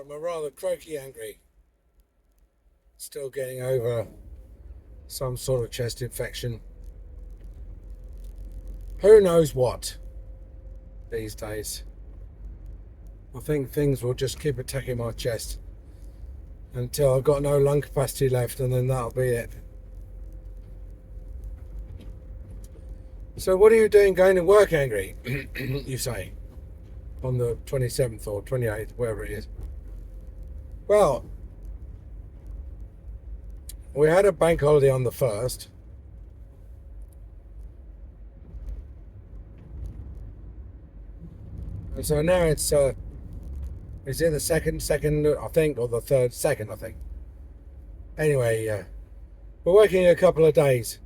but I'm rather croaky angry. Still getting over some sort of chest infection. Who knows what these days. I think things will just keep attacking my chest until I've got no lung capacity left, and then that'll be it. So what are you doing going to work angry, you say, on the 27th or 28th, wherever it is? Well, we had a bank holiday on the 1st. And so now it's in the second, I think, or the second, I think. Anyway, we're working a couple of days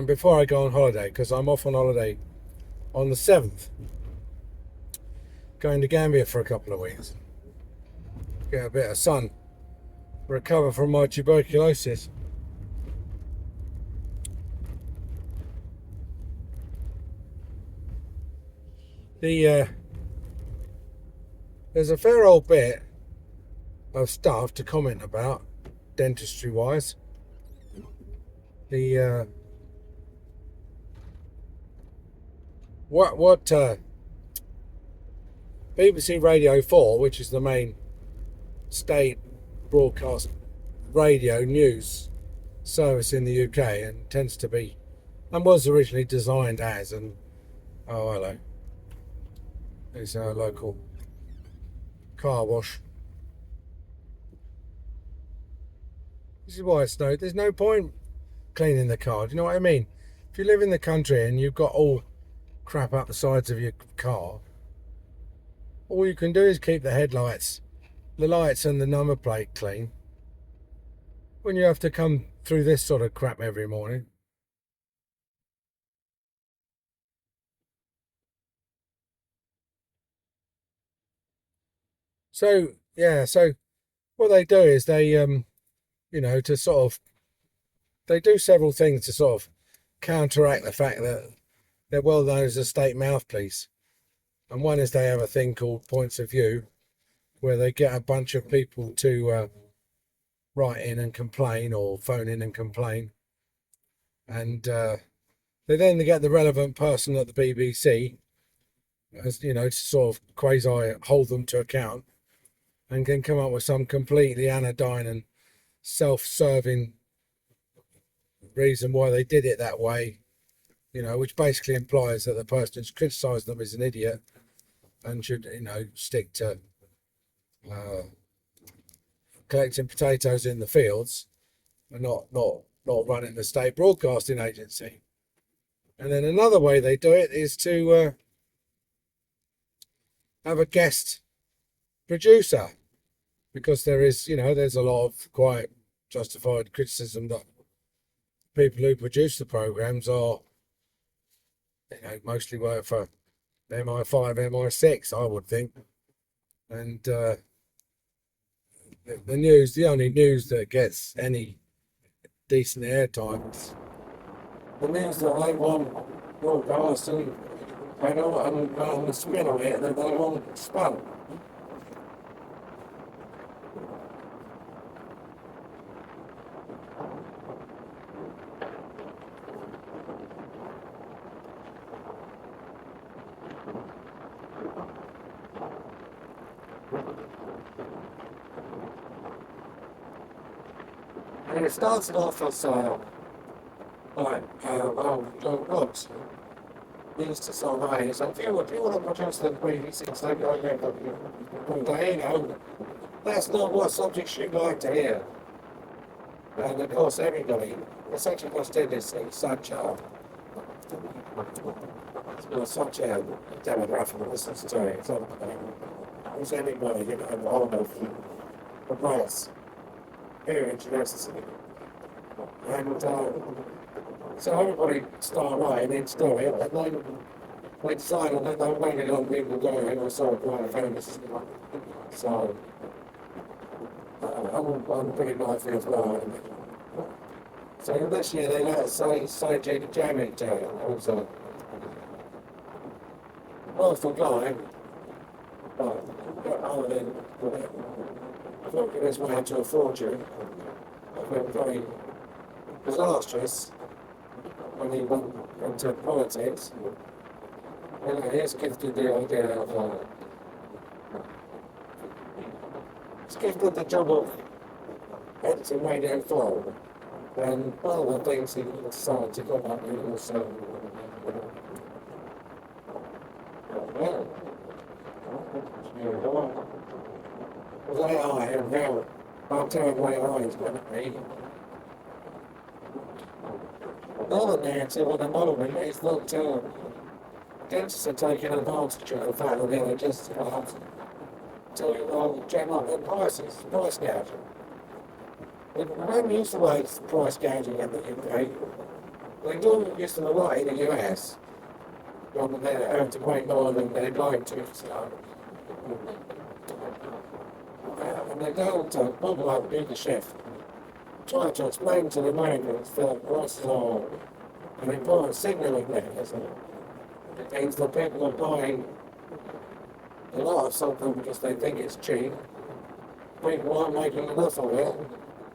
before I go on holiday, because I'm off on holiday on the 7th. Going to Gambia for a couple of weeks. Get a bit of sun. Recover from my tuberculosis. There's a fair old bit of stuff to comment about, dentistry wise. The what BBC Radio 4, which is the main state broadcast radio news service in the UK, and tends to be, and was originally designed as, and oh hello, it's our local car wash. This is why it's there's no point cleaning the car. Do you know what I mean? If you live in the country and you've got all crap up the sides of your car, all you can do is keep the headlights, the lights and the number plate clean. When you have to come through this sort of crap every morning. So yeah, so what they do is they to sort of, they do several things to sort of counteract the fact that they're well known as a state mouthpiece. And one is they have a thing called Points of View, where they get a bunch of people to write in and complain, or phone in and complain. And they get the relevant person at the BBC, as to sort of quasi hold them to account, and can come up with some completely anodyne and self-serving reason why they did it that way, which basically implies that the person who's criticised them is an idiot and should, stick to collecting potatoes in the fields and not running the state broadcasting agency. And then another way they do it is to have a guest producer, because there is, there's a lot of quite justified criticism that people who produce the programs are, mostly work for MI5, MI6, I would think. And the news, the only news that gets any decent airtime is the news that they want broadcast, and they don't want to spin on it, and they don't want spun. And it starts off as books used to survey. So if you want to produce the BBC, they go that's not what subjects you'd like to hear. And of course, everybody, essentially what's did is such a demographic that listens to it. So, it's anybody, old enough the price. Here necessary. And so everybody start writing in story, and then they decide on that they'll make it on people going, or so quite famous. So I'm pretty likely as well. So this year they let us say Jada Jamie to it. It was a wonderful guy. other than working his way into a fortune, I've been very disastrous when he went into politics. You know, he's gifted the idea of he's gifted the job of editing Radio 4, and one of the things he decided to go up with was AI and how terrible AI is going to be. Another narrative at the moment is that dentists are taking advantage of the fact that they're just to jam up their prices, price gouging. When we used to like price gouging in the UK, they do used to lie in the US, rather than having to pay more than they're going to. So. And they don't bubble up do the shift, trying to explain to the Americans that prices are an important signalling mechanism. It means that people are buying a lot of something because they think it's cheap. People aren't making enough of it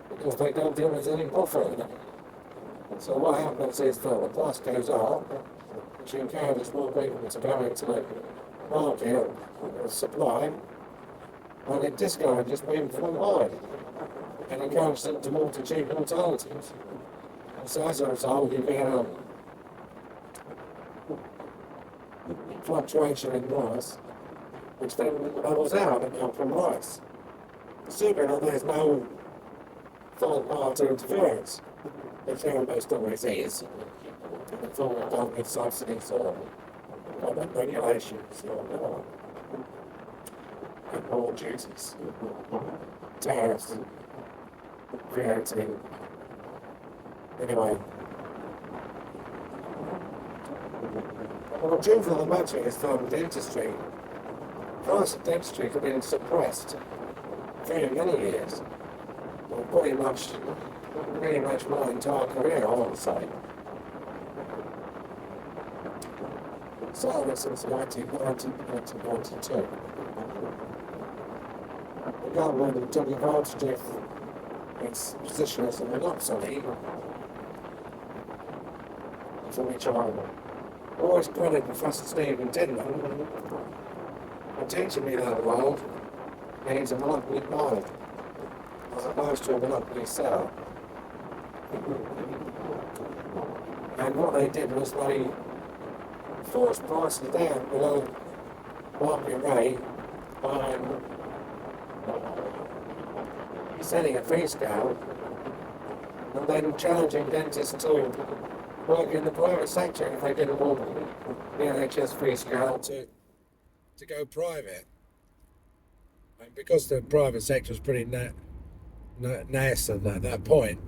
because they don't think there's any profit in it. So what happens is that the price goes up, which encourages more people to go into the market with supply, and it discourages people from buying and encourages them to move to cheaper alternatives. And so as a result, you get a fluctuation in price, which then levels out and out from price. Assuming that there's no third party interference, which there almost always is, in the form of government subsidies or government regulations or import duties, tariffs, creating. Anyway. Well, the truth of the matter is that dentistry, price of dentistry has been suppressed for many years. Well, pretty much my entire career, I would say. So since 1992. The government took advantage of its position as a monopoly, for which I always credit Professor Stephen Tinman for teaching me that the world means a monopoly buy, as opposed to a monopoly sell. And what they did was they forced prices down below market rate by setting a fee scale and then challenging dentists to work in the private sector if they didn't want the NHS fee scale to go private. And because the private sector was pretty nascent at that point,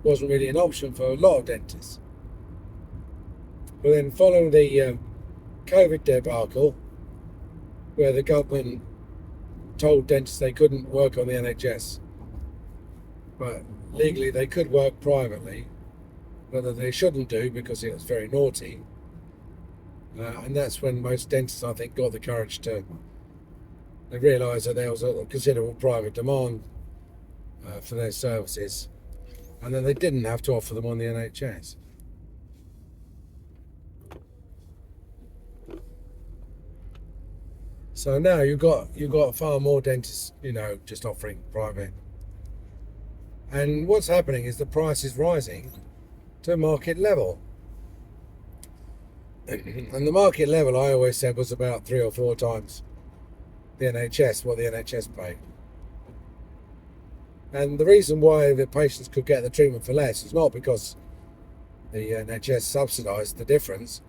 wasn't really an option for a lot of dentists. But then following the COVID debacle, where the government told dentists they couldn't work on the NHS, but legally they could work privately, but that they shouldn't do because it was very naughty. And that's when most dentists, I think, got the courage to they realised that there was a considerable private demand for their services, and then they didn't have to offer them on the NHS. So now you've got far more dentists, just offering private. And what's happening is the price is rising to market level. And the market level, I always said, was about 3 or 4 times the NHS, what the NHS paid. And the reason why the patients could get the treatment for less is not because the NHS subsidised the difference.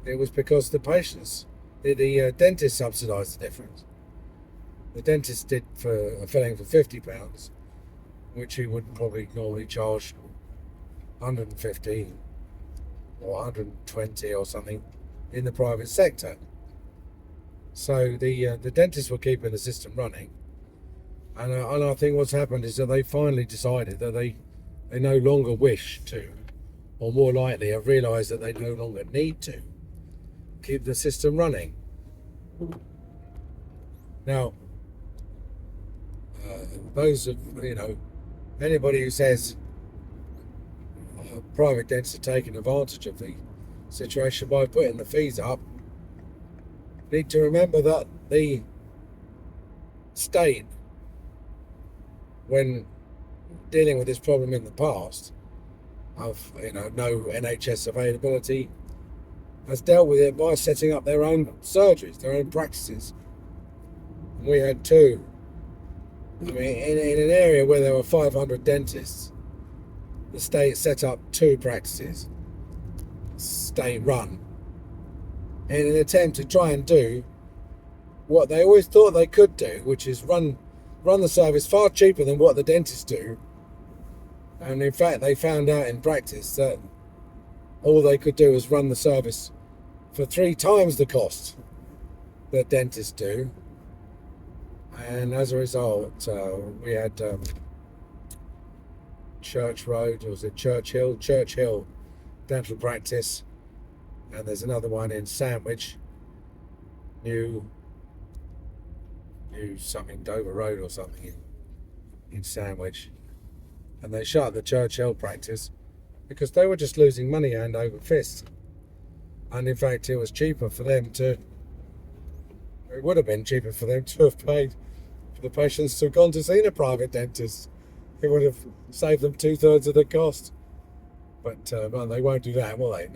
It was because the dentist subsidised the difference. The dentist did for a filling for £50, which he would probably normally charge 150 or 120 or something in the private sector. So the dentists were keeping the system running, and I think what's happened is that they finally decided that they no longer wish to, or more likely have realised that they no longer need to keep the system running. Now, those anybody who says private dentists are taking advantage of the situation by putting the fees up need to remember that the state, when dealing with this problem in the past of no NHS availability, has dealt with it by setting up their own surgeries, their own practices. And we had two. I mean, in an area where there were 500 dentists, the state set up two practices, state run, in an attempt to try and do what they always thought they could do, which is run the service far cheaper than what the dentists do. And in fact, they found out in practice that all they could do was run the service for 3 times the cost that dentists do. And as a result, we had Church Road, or was it Churchill dental practice, and there's another one in Sandwich, new something, Dover Road or something in Sandwich, and they shut the Churchill practice because they were just losing money hand over fist. And in fact, it was cheaper for them it would have been cheaper for them to have paid for the patients to have gone to see a private dentist. It would have saved them 2/3 of the cost. But well, they won't do that, will they?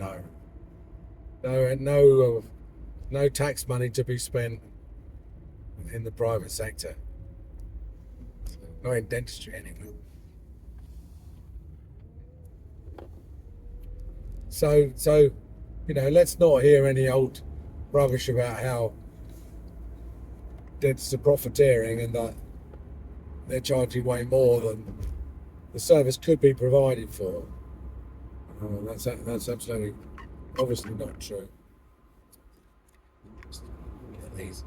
No tax money to be spent in the private sector. Not in dentistry anyway. So let's not hear any old rubbish about how dentists are profiteering and that they're charging way more than the service could be provided for. That's absolutely, obviously not true. Get these.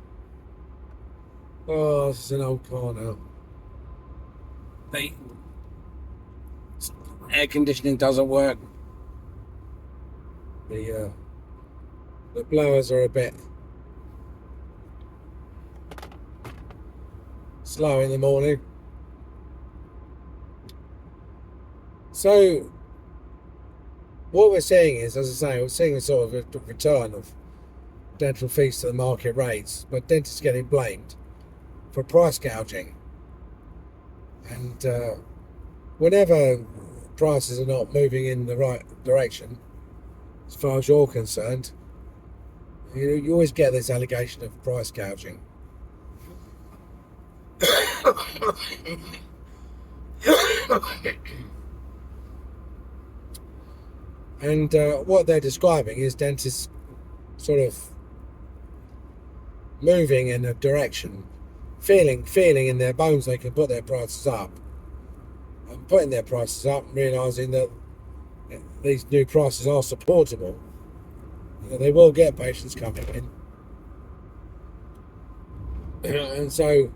Oh, this is an old car now. The air conditioning doesn't work. The blowers are a bit slow in the morning. So what we're seeing is, as I say, we're seeing a sort of a return of dental fees to the market rates, but dentists getting blamed for price gouging. And whenever prices are not moving in the right direction, as far as you're concerned, you always get this allegation of price gouging. And what they're describing is dentists sort of moving in a direction, feeling in their bones they can put their prices up, and putting their prices up and realising that these new prices are supportable. They will get patients coming in, and so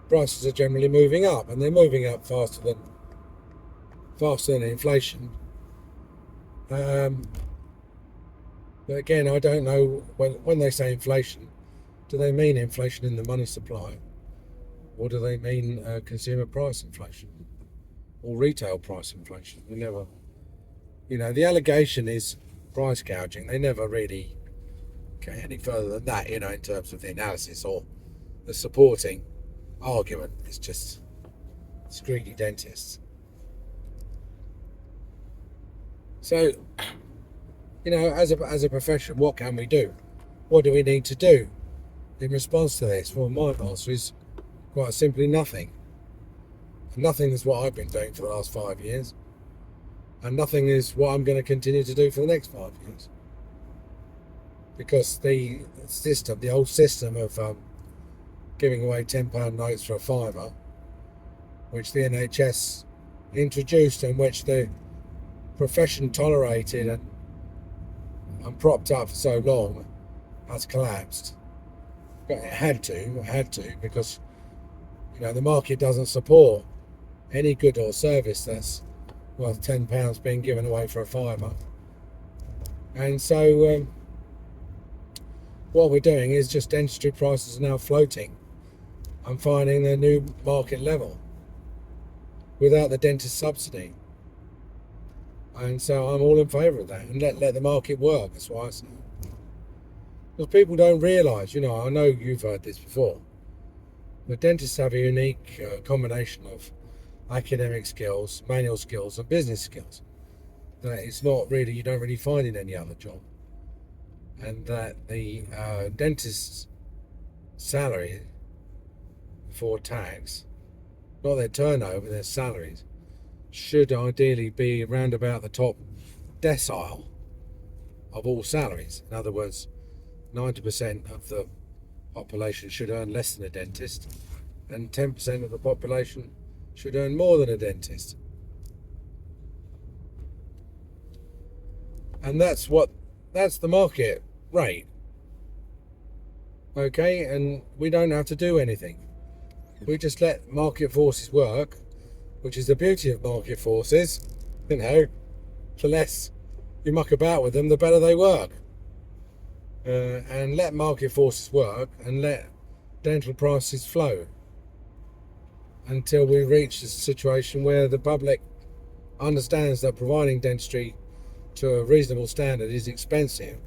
prices are generally moving up, and they're moving up faster than inflation. But again, I don't know when they say inflation, do they mean inflation in the money supply, or do they mean consumer price inflation or retail price inflation? We never, the allegation is price gouging. They never really go any further than that, in terms of the analysis or the supporting argument. It's just greedy dentists. So, as a profession, what can we do? What do we need to do in response to this? Well, my answer is quite simply nothing. Nothing is what I've been doing for the last 5 years, and nothing is what I'm going to continue to do for the next 5 years. Because the old system of giving away £10 notes for a fiver, which the NHS introduced and which the profession tolerated and propped up for so long, has collapsed. But it had to, because the market doesn't support any good or service that's worth £10 being given away for a fiver. And so what we're doing is just dentistry prices are now floating and finding their new market level. without the dentist subsidy. And so I'm all in favour of that, and let the market work. That's why I say. Because people don't realise, I know you've heard this before, but dentists have a unique combination of academic skills, manual skills, and business skills that it's not really, you don't really find in any other job. And that the dentist's salary before tax, not their turnover, their salaries, should ideally be around about the top decile of all salaries. In other words, 90% of the population should earn less than a dentist, and 10% of the population should earn more than a dentist. And that's the market rate. Okay, and we don't have to do anything. We just let market forces work, which is the beauty of market forces. The less you muck about with them, the better they work. And let market forces work, and let dental prices flow until we reach a situation where the public understands that providing dentistry to a reasonable standard is expensive,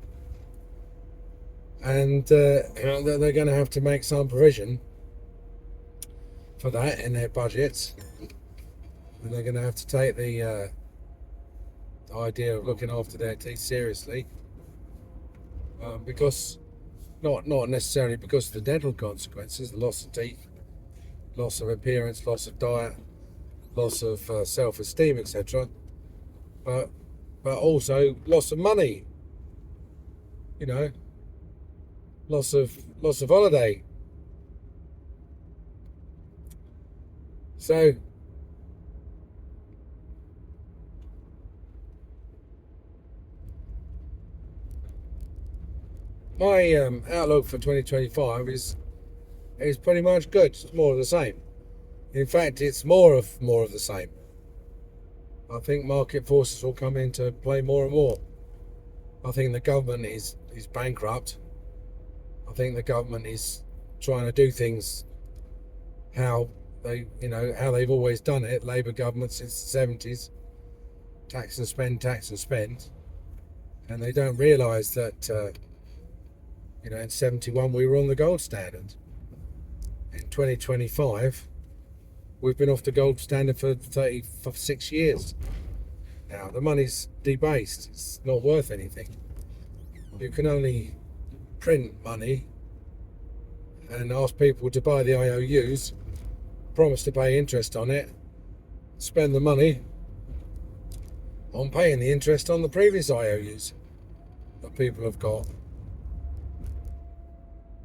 and that they're going to have to make some provision for that in their budgets, and they're going to have to take the idea of looking after their teeth seriously, because not necessarily because of the dental consequences, the loss of teeth, loss of appearance, loss of diet, loss of self-esteem, etc., but also loss of money, loss of holiday. So my outlook for 2025 is pretty much good. It's more of the same. In fact, it's more of the same. I think market forces will come into play more and more. I think the government is bankrupt. I think the government is trying to do things how they've always done it. Labour government since the 70s, tax and spend, and they don't realise that in 71 we were on the gold standard. In 2025 we've been off the gold standard for 36 years now. The money's debased. It's not worth anything. You can only print money and ask people to buy the IOUs, promise to pay interest on it, spend the money on paying the interest on the previous IOUs that people have got.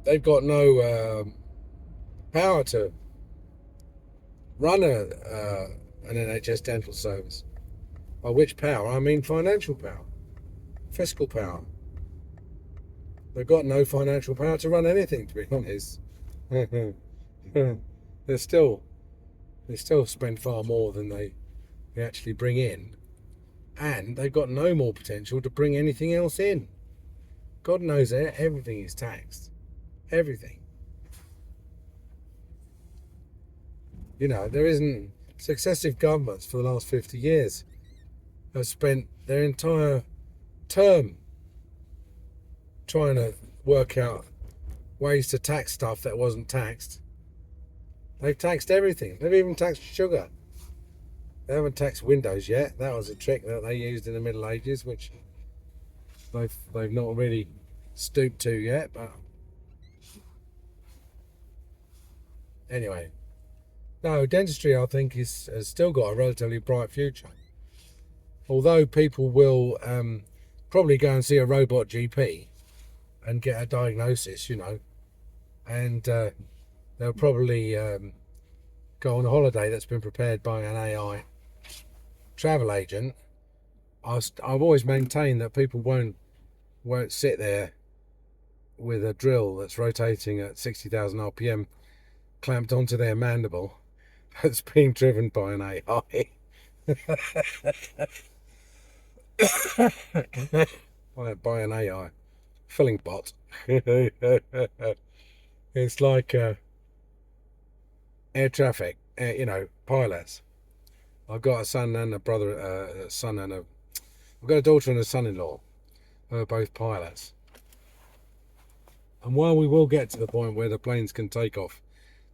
They've got no power to run an NHS dental service. By which power I mean financial power, fiscal power. They've got no financial power to run anything, to be honest. they still spend far more than they actually bring in, and they've got no more potential to bring anything else in. God knows everything is taxed. Everything. There isn't. Successive governments for the last 50 years have spent their entire term trying to work out ways to tax stuff that wasn't taxed. They've taxed everything. They've even taxed sugar. They haven't taxed windows yet. That was a trick that they used in the Middle Ages, which they've not really stooped to yet. But anyway, no, dentistry I think has still got a relatively bright future. Although people will probably go and see a robot GP and get a diagnosis, and they'll probably go on a holiday that's been prepared by an AI travel agent. I've always maintained that people won't sit there with a drill that's rotating at 60,000 RPM clamped onto their mandible that's being driven by an AI. by an AI filling bot. It's like air traffic, pilots. I've got a son and a brother, I've got a daughter and a son-in-law who are both pilots. And while we will get to the point where the planes can take off,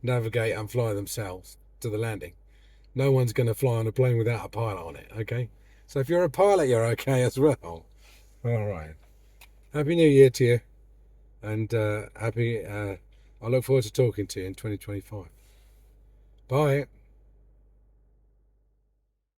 navigate and fly themselves to the landing, no one's going to fly on a plane without a pilot on it, okay? So if you're a pilot, you're okay as well. All right. Happy New Year to you. And I look forward to talking to you in 2025. Bye.